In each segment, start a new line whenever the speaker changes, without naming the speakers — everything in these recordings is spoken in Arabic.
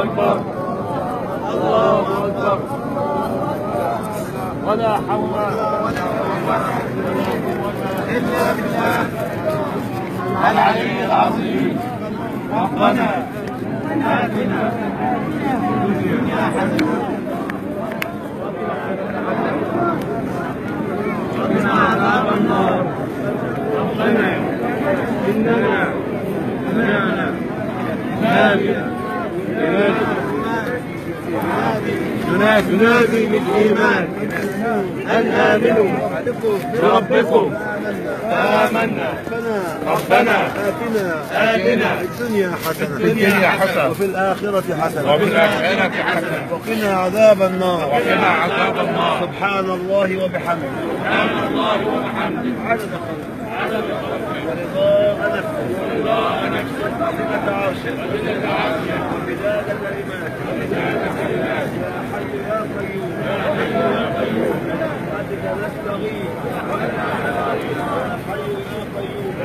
أكبر. الله أكبر. ولا حول ولا قوة إلا بالله العلي العظيم. ربنا آتنا في الدنيا حسنة وقنا عذاب النار. ربنا إننا سمعنا ينادي بالإيمان أن آمنوا بربكم فآمنا. ربنا آتنا في الدنيا حسنة وفي الآخرة حسنة وقنا عذاب النار. سبحان الله وبحمده. ورضاء نفسه وزنة عرشه ومداد كلماته. يا حي يا قيوم برحمتك نستغيث. يا حي يا قيوم.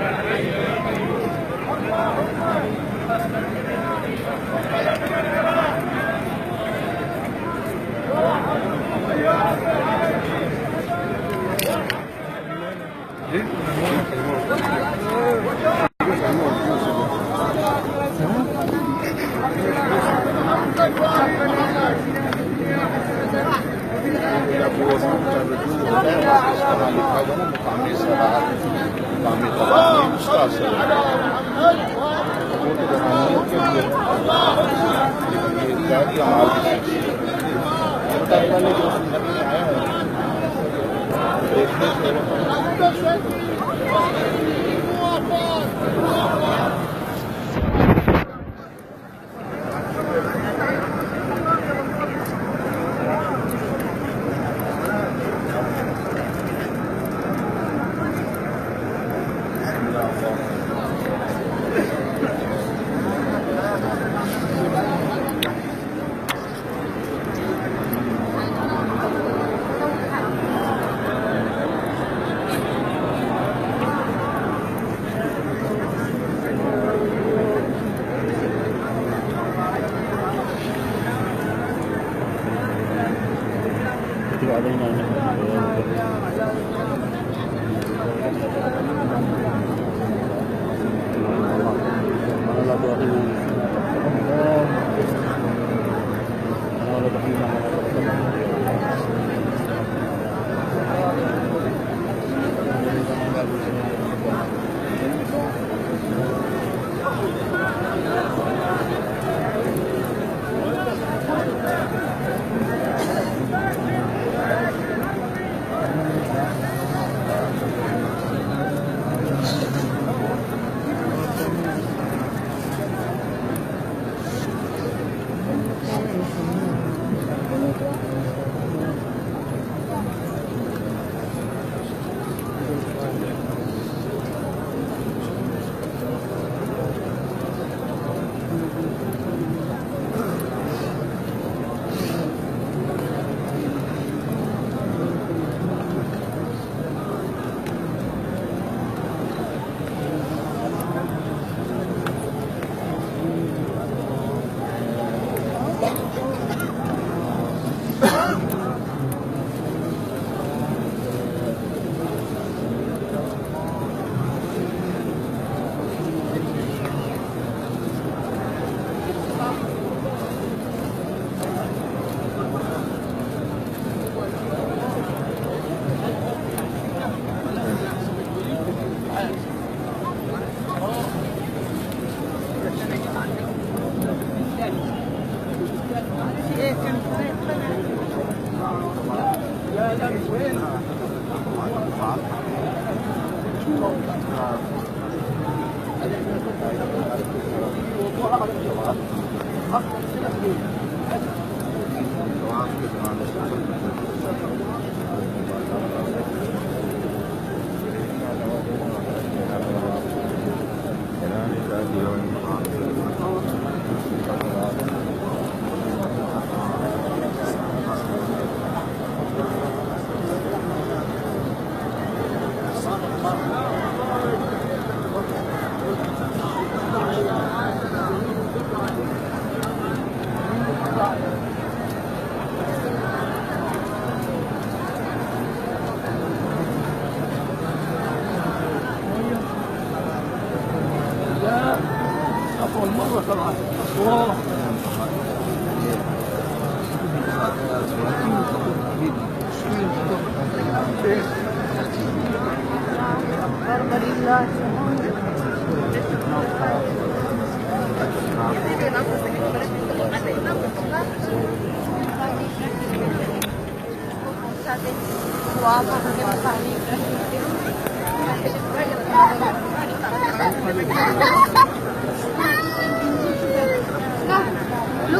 Look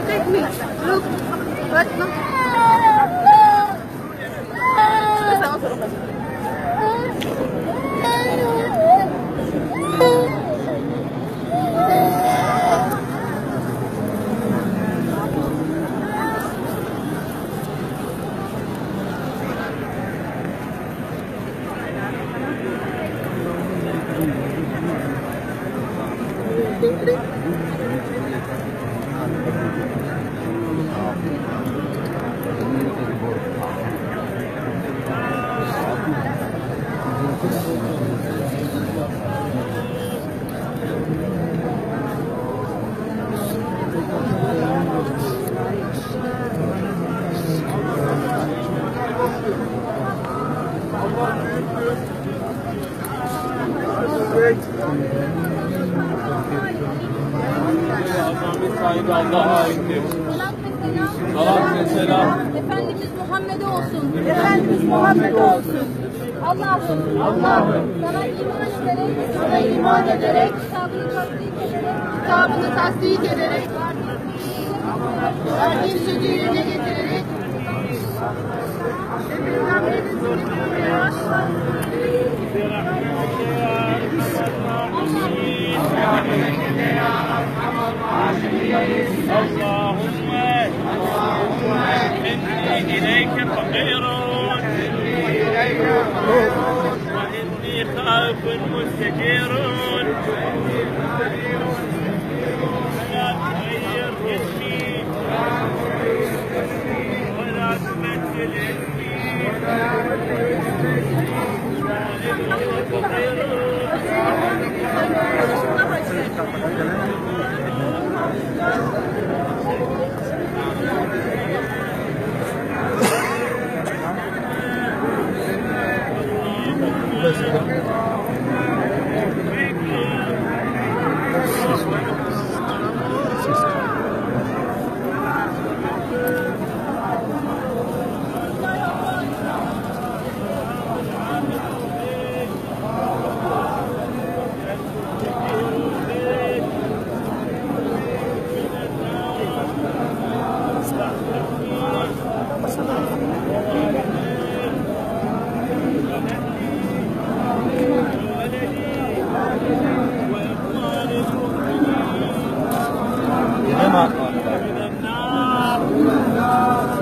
at me. Look. What? Look.
Allah'a indir. Salat ve selam.
Efendimiz Muhammed'e olsun. Efendimiz Muhammed'e olsun. Allah'ım, sana iman ederek, kitabını tasdik ederek, verdiğin sözü yerine getirerek,
اللهم إني إليك فقير وإني خائف مستجير فلا تغير اسمي ولا تبدل اسمي وإني فقير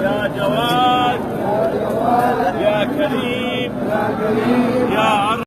يا جواد يا كريم يا